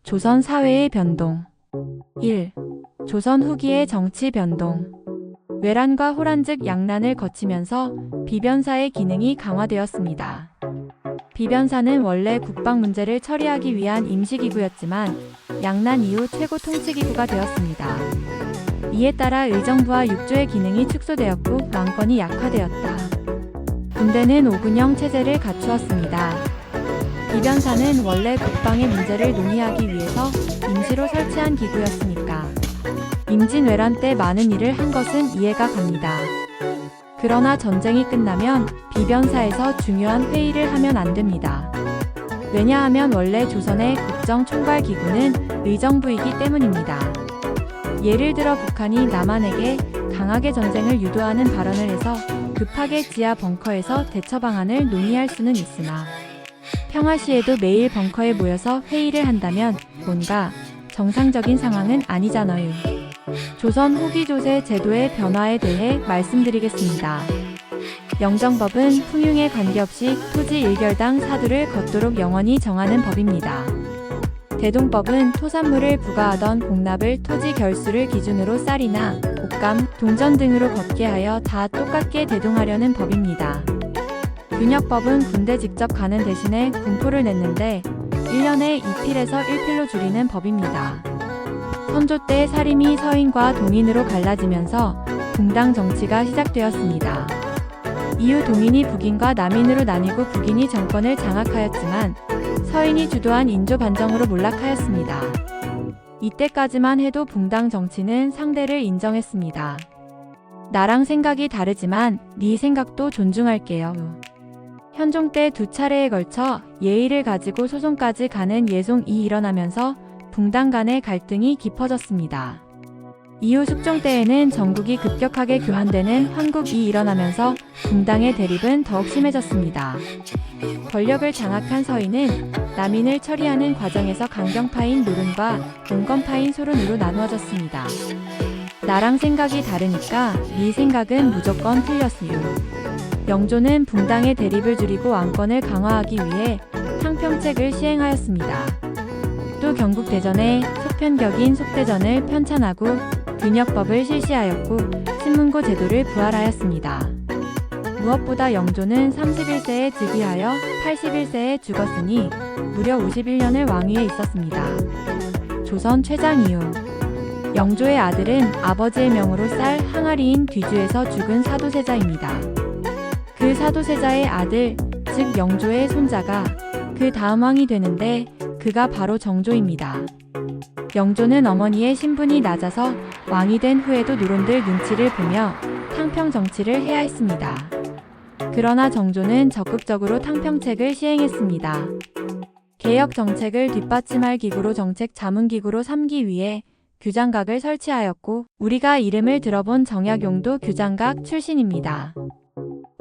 조선 사회의 변동. 1. 조선 후기의 정치 변동. 외란과 호란즉 양난을 거치면서 비변사의 기능이 강화되었습니다. 비변사는 원래 국방 문제를 처리하기 위한 임시기구였지만 양난 이후 최고 통치기구가 되었습니다. 이에 따라 의정부와 육조의 기능이 축소되었고 왕권이 약화되었다. 군대는 오군형 체제를 갖추었습니다. 비변사는 원래 국방의 문제를 논의하기 위해서 임시로 설치한 기구였으니까 임진왜란 때 많은 일을 한 것은 이해가 갑니다. 그러나 전쟁이 끝나면 비변사에서 중요한 회의를 하면 안 됩니다. 왜냐하면 원래 조선의 국정총괄기구는 의정부이기 때문입니다. 예를 들어 북한이 남한에게 강하게 전쟁을 유도하는 발언을 해서 급하게 지하 벙커에서 대처 방안을 논의할 수는 있으나 평화시에도 매일 벙커에 모여서 회의를 한다면 뭔가 정상적인 상황은 아니잖아요. 조선 후기 조세 제도의 변화에 대해 말씀드리겠습니다. 영정법은 풍융에 관계없이 토지 일결당 사두를 걷도록 영원히 정하는 법입니다. 대동법은 토산물을 부과하던 공납을 토지 결수를 기준으로 쌀이나 곶감, 동전 등으로 걷게 하여 다 똑같게 대동하려는 법입니다. 균역법은 군대 직접 가는 대신에 군포를 냈는데 1년에 2필에서 1필로 줄이는 법입니다. 선조 때 사림이 서인과 동인으로 갈라지면서 붕당 정치가 시작되었습니다. 이후 동인이 북인과 남인으로 나뉘고 북인이 정권을 장악하였지만 서인이 주도한 인조 반정으로 몰락하였습니다. 이때까지만 해도 붕당 정치는 상대를 인정했습니다. 나랑 생각이 다르지만 네 생각도 존중할게요. 현종 때 2차례에 걸쳐 예의를 가지고 소송까지 가는 예송이 일어나면서 붕당 간의 갈등이 깊어졌습니다. 이후 숙종 때에는 전국이 급격하게 교환되는 환국이 일어나면서 붕당의 대립은 더욱 심해졌습니다. 권력을 장악한 서인은 남인을 처리하는 과정에서 강경파인 노른과 온건파인 소른으로 나누어졌습니다. 나랑 생각이 다르니까 네 생각은 무조건 틀렸어요. 영조는 붕당의 대립을 줄이고 왕권을 강화하기 위해 탕평책을 시행하였습니다. 또 경국대전에 속편격인 속대전을 편찬하고 균역법을 실시하였고 신문고 제도를 부활하였습니다. 무엇보다 영조는 31세에 즉위하여 81세에 죽었으니 무려 51년을 왕위에 있었습니다. 조선 최장 이후 영조의 아들은 아버지의 명으로 쌀 항아리인 뒤주에서 죽은 사도세자입니다. 그 사도세자의 아들, 즉 영조의 손자가 그 다음 왕이 되는데 그가 바로 정조입니다. 영조는 어머니의 신분이 낮아서 왕이 된 후에도 노론들 눈치를 보며 탕평 정치를 해야 했습니다. 그러나 정조는 적극적으로 탕평책을 시행했습니다. 개혁 정책을 뒷받침할 기구로 정책 자문기구로 삼기 위해 규장각을 설치하였고 우리가 이름을 들어본 정약용도 규장각 출신입니다.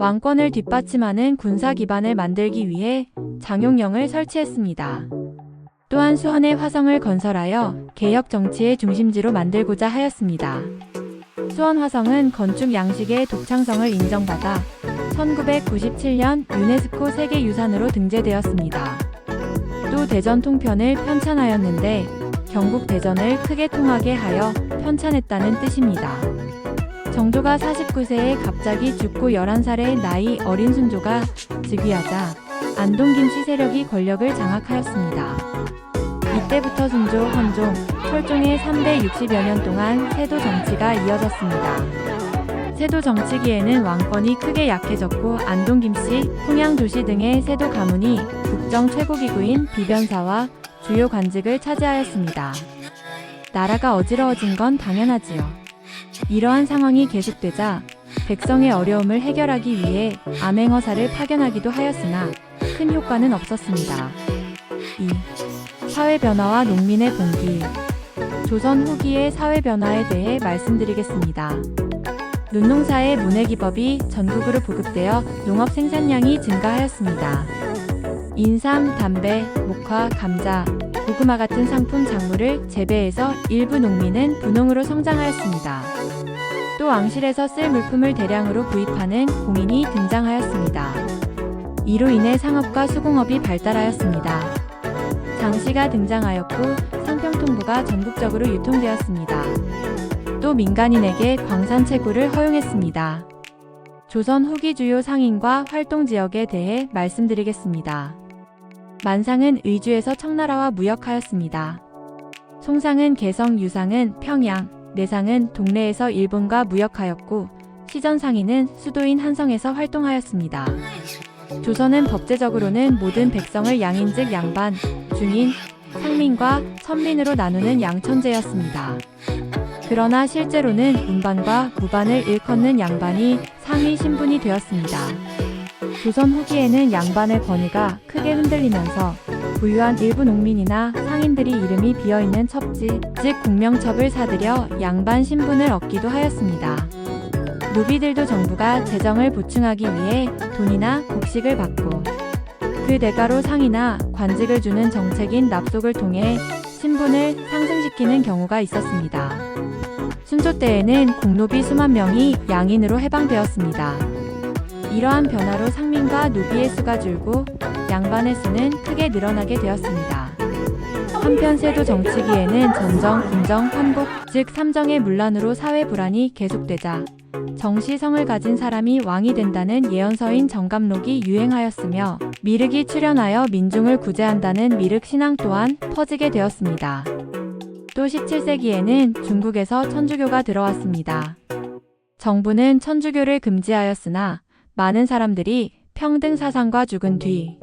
왕권을 뒷받침하는 군사 기반을 만들기 위해 장용령을 설치했습니다. 또한 수원의 화성을 건설하여 개혁 정치의 중심지로 만들고자 하였습니다. 수원 화성은 건축 양식의 독창성을 인정받아 1997년 유네스코 세계유산으로 등재되었습니다. 또 대전 통편을 편찬하였는데 경국 대전을 크게 통하게 하여 편찬했다는 뜻입니다. 정조가 49세에 갑자기 죽고 11살의 나이 어린 순조가 즉위하자 안동 김씨 세력이 권력을 장악하였습니다. 이때부터 순조, 헌종, 철종의 360여 년 동안 세도 정치가 이어졌습니다. 세도 정치기에는 왕권이 크게 약해졌고 안동 김씨, 통양 조씨 등의 세도 가문이 국정 최고기구인 비변사와 주요 관직을 차지하였습니다. 나라가 어지러워진 건 당연하지요. 이러한 상황이 계속되자 백성의 어려움을 해결하기 위해 암행어사를 파견하기도 하였으나 큰 효과는 없었습니다. 2. 사회 변화와 농민의 봉기. 조선 후기의 사회 변화에 대해 말씀드리겠습니다. 논농사의 문해기법이 전국으로 보급되어 농업 생산량이 증가하였습니다. 인삼, 담배, 목화, 감자, 고구마 같은 상품 작물을 재배해서 일부 농민은 분홍으로 성장하였습니다. 또 왕실에서 쓸 물품을 대량으로 구입하는 공인이 등장하였습니다. 이로 인해 상업과 수공업이 발달하였습니다. 장시가 등장하였고 상평통보가 전국적으로 유통되었습니다. 또 민간인에게 광산 채굴을 허용했습니다. 조선 후기 주요 상인과 활동 지역에 대해 말씀드리겠습니다. 만상은 의주에서 청나라와 무역하였습니다. 송상은 개성, 유상은 평양, 내상은 동래에서 일본과 무역하였고 시전상인은 수도인 한성에서 활동하였습니다. 조선은 법제적으로는 모든 백성을 양인 즉 양반, 중인, 상민과 천민으로 나누는 양천제였습니다. 그러나 실제로는 운반과 무반을 일컫는 양반이 상위 신분이 되었습니다. 조선 후기에는 양반의 권위가 크게 흔들리면서 부유한 일부 농민이나 상인들이 이름이 비어있는 첩지, 즉 공명첩을 사들여 양반 신분을 얻기도 하였습니다. 노비들도 정부가 재정을 보충하기 위해 돈이나 곡식을 받고 그 대가로 상이나 관직을 주는 정책인 납속을 통해 신분을 상승시키는 경우가 있었습니다. 순조 때에는 공노비 수만 명이 양인으로 해방되었습니다. 이러한 변화로 상민과 노비의 수가 줄고 양반의 수는 크게 늘어나게 되었습니다. 한편 세도 정치기에는 전정, 군정, 환곡, 즉 삼정의 문란으로 사회 불안이 계속되자 정시성을 가진 사람이 왕이 된다는 예언서인 정감록이 유행하였으며 미륵이 출현하여 민중을 구제한다는 미륵 신앙 또한 퍼지게 되었습니다. 또 17세기에는 중국에서 천주교가 들어왔습니다. 정부는 천주교를 금지하였으나 많은 사람들이 평등 사상과 죽은 뒤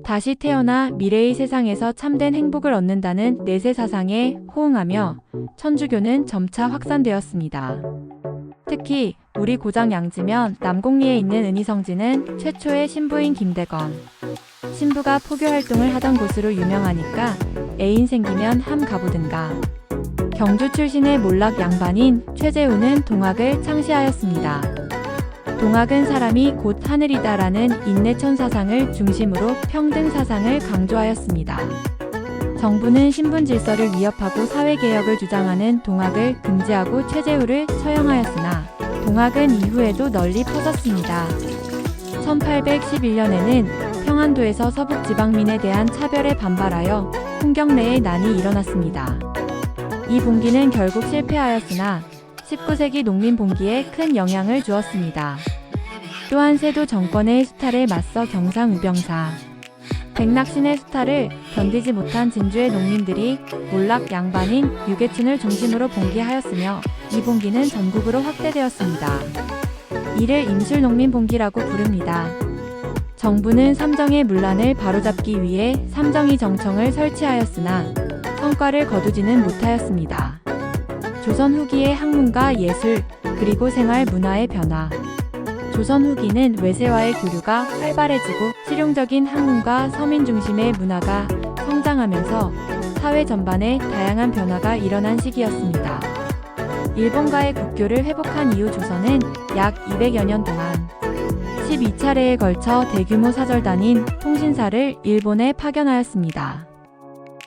다시 태어나 미래의 세상에서 참된 행복을 얻는다는 내세 사상에 호응하며 천주교는 점차 확산되었습니다. 특히 우리 고장 양지면 남곡리에 있는 은희성지는 최초의 신부인 김대건 신부가 포교 활동을 하던 곳으로 유명하니까 애인 생기면 함 가보든가. 경주 출신의 몰락 양반인 최재우는 동학을 창시하였습니다. 동학은 사람이 곧 하늘이다라는 인내천 사상을 중심으로 평등 사상을 강조하였습니다. 정부는 신분 질서를 위협하고 사회개혁을 주장하는 동학을 금지하고 최재우를 처형하였으나 동학은 이후에도 널리 퍼졌습니다. 1811년에는 평안도에서 서북 지방민에 대한 차별에 반발하여 홍경래의 난이 일어났습니다. 이 봉기는 결국 실패하였으나 19세기 농민 봉기에 큰 영향을 주었습니다. 또한 세도 정권의 수탈에 맞서 경상우병사, 백낙신의 수탈을 견디지 못한 진주의 농민들이 몰락 양반인 유계춘을 중심으로 봉기하였으며 이 봉기는 전국으로 확대되었습니다. 이를 임술농민봉기라고 부릅니다. 정부는 삼정의 문란을 바로잡기 위해 삼정이 정청을 설치하였으나 성과를 거두지는 못하였습니다. 조선 후기의 학문과 예술, 그리고 생활 문화의 변화. 조선 후기는 외세와의 교류가 활발해지고 실용적인 학문과 서민 중심의 문화가 성장하면서 사회 전반에 다양한 변화가 일어난 시기였습니다. 일본과의 국교를 회복한 이후 조선은 약 200여 년 동안 12차례에 걸쳐 대규모 사절단인 통신사를 일본에 파견하였습니다.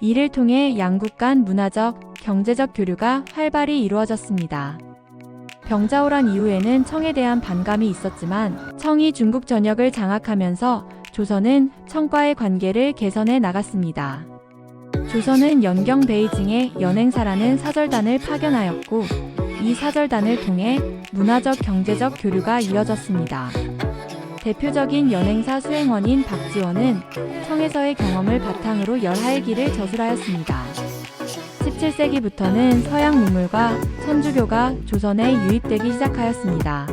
이를 통해 양국 간 문화적, 경제적 교류가 활발히 이루어졌습니다. 병자호란 이후에는 청에 대한 반감이 있었지만 청이 중국 전역을 장악하면서 조선은 청과의 관계를 개선해 나갔습니다. 조선은 연경 베이징에 연행사라는 사절단을 파견하였고 이 사절단을 통해 문화적 경제적 교류가 이어졌습니다. 대표적인 연행사 수행원인 박지원은 청에서의 경험을 바탕으로 열하일기를 저술하였습니다. 17세기부터는 서양 문물과 천주교가 조선에 유입되기 시작하였습니다.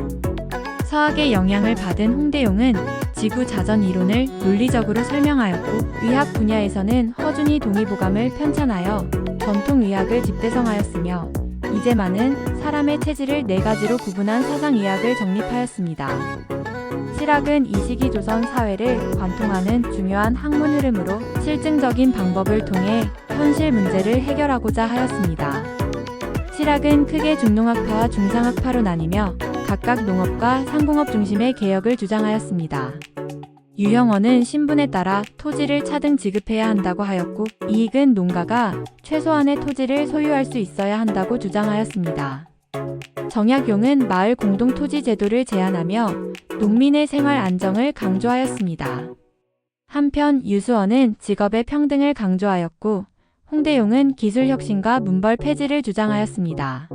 서학의 영향을 받은 홍대용은 지구 자전 이론을 논리적으로 설명하였고 의학 분야에서는 허준이 동의보감을 편찬하여 전통의학을 집대성하였으며 이제만은 사람의 체질을 네 가지로 구분한 사상의학을 정립하였습니다. 실학은 이 시기 조선 사회를 관통하는 중요한 학문 흐름으로 실증적인 방법을 통해 현실 문제를 해결하고자 하였습니다. 실학은 크게 중농학파와 중상학파로 나뉘며 각각 농업과 상공업 중심의 개혁을 주장하였습니다. 유형원은 신분에 따라 토지를 차등 지급해야 한다고 하였고 이익은 농가가 최소한의 토지를 소유할 수 있어야 한다고 주장하였습니다. 정약용은 마을 공동토지 제도를 제안하며 농민의 생활 안정을 강조하였습니다. 한편 유수원은 직업의 평등을 강조하였고 홍대용은 기술 혁신과 문벌 폐지를 주장하였습니다.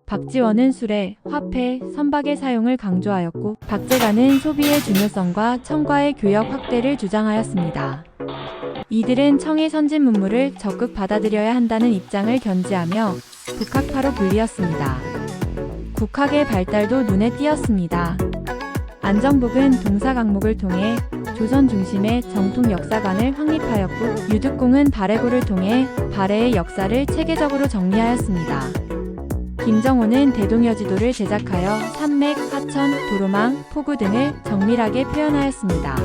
박지원은 수레, 화폐, 선박의 사용을 강조하였고 박제가는 소비의 중요성과 청과의 교역 확대를 주장하였습니다. 이들은 청의 선진 문물을 적극 받아들여야 한다는 입장을 견지하며 북학파로 불리었습니다. 국학의 발달도 눈에 띄었습니다. 안정복은 동사 강목을 통해 조선 중심의 정통 역사관을 확립하였고 유득공은 발해고를 통해 발해의 역사를 체계적으로 정리하였습니다. 김정호는 대동여지도를 제작하여 산맥, 하천, 도로망, 포구 등을 정밀하게 표현하였습니다.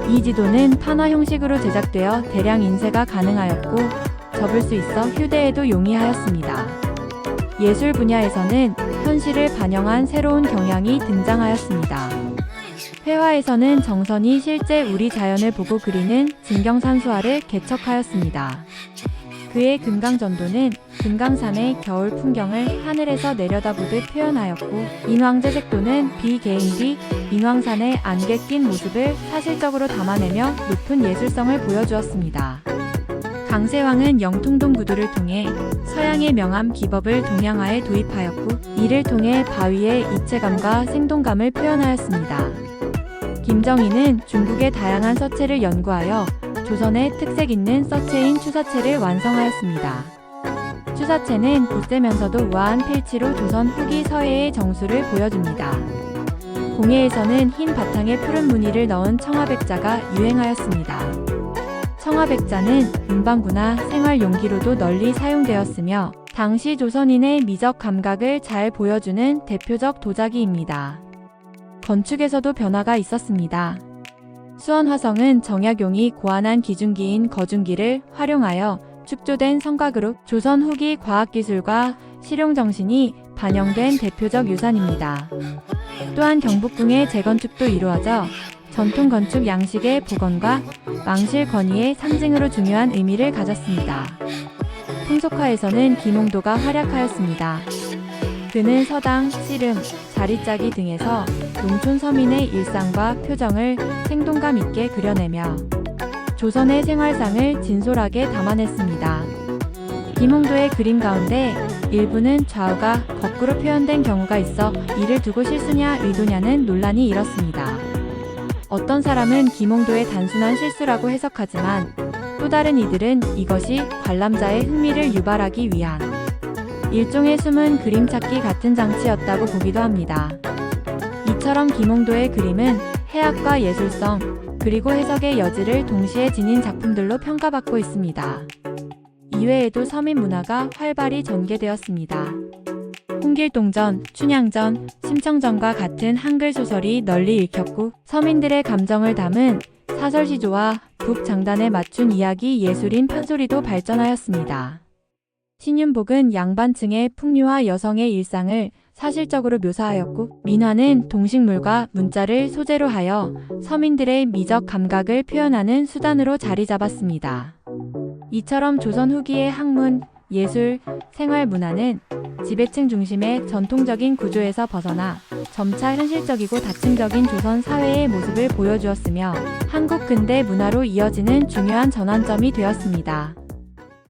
이 지도는 판화 형식으로 제작되어 대량 인쇄가 가능하였고 접을 수 있어 휴대에도 용이하였습니다. 예술 분야에서는 현실을 반영한 새로운 경향이 등장하였습니다. 회화에서는 정선이 실제 우리 자연을 보고 그리는 진경산수화를 개척하였습니다. 그의 금강전도는 금강산의 겨울 풍경을 하늘에서 내려다보듯 표현하였고 인왕제색도는 비개인비 인왕산의 안개 낀 모습을 사실적으로 담아내며 높은 예술성을 보여주었습니다. 강세왕은 영통동 구도를 통해 서양의 명암 기법을 동양화에 도입하였고 이를 통해 바위의 입체감과 생동감을 표현하였습니다. 김정희는 중국의 다양한 서체를 연구하여 조선의 특색 있는 서체인 추사체를 완성하였습니다. 추사체는 굳세면서도 우아한 필치로 조선 후기 서예의 정수를 보여줍니다. 공예에서는 흰 바탕에 푸른 무늬를 넣은 청화백자가 유행하였습니다. 청화백자는 문방구나 생활용기로도 널리 사용되었으며 당시 조선인의 미적 감각을 잘 보여주는 대표적 도자기입니다. 건축에서도 변화가 있었습니다. 수원화성은 정약용이 고안한 기중기인 거중기를 활용하여 축조된 성곽으로 조선 후기 과학기술과 실용정신이 반영된 대표적 유산입니다. 또한 경복궁의 재건축도 이루어져 전통 건축 양식의 복원과 망실 건의의 상징으로 중요한 의미를 가졌습니다. 풍속화에서는 김홍도가 활약하였습니다. 그는 서당, 씨름, 자리짜기 등에서 농촌 서민의 일상과 표정을 생동감 있게 그려내며 조선의 생활상을 진솔하게 담아냈습니다. 김홍도의 그림 가운데 일부는 좌우가 거꾸로 표현된 경우가 있어 이를 두고 실수냐 의도냐는 논란이 일었습니다. 어떤 사람은 김홍도의 단순한 실수라고 해석하지만 또 다른 이들은 이것이 관람자의 흥미를 유발하기 위한 일종의 숨은 그림 찾기 같은 장치였다고 보기도 합니다. 이처럼 김홍도의 그림은 해학과 예술성, 그리고 해석의 여지를 동시에 지닌 작품들로 평가받고 있습니다. 이외에도 서민 문화가 활발히 전개되었습니다. 홍길동전, 춘향전, 심청전과 같은 한글 소설이 널리 읽혔고 서민들의 감정을 담은 사설시조와 북장단에 맞춘 이야기 예술인 편소리도 발전하였습니다. 신윤복은 양반층의 풍류와 여성의 일상을 사실적으로 묘사하였고 민화는 동식물과 문자를 소재로 하여 서민들의 미적 감각을 표현하는 수단으로 자리 잡았습니다. 이처럼 조선 후기의 학문, 예술, 생활 문화는 지배층 중심의 전통적인 구조에서 벗어나 점차 현실적이고 다층적인 조선 사회의 모습을 보여주었으며 한국 근대 문화로 이어지는 중요한 전환점이 되었습니다.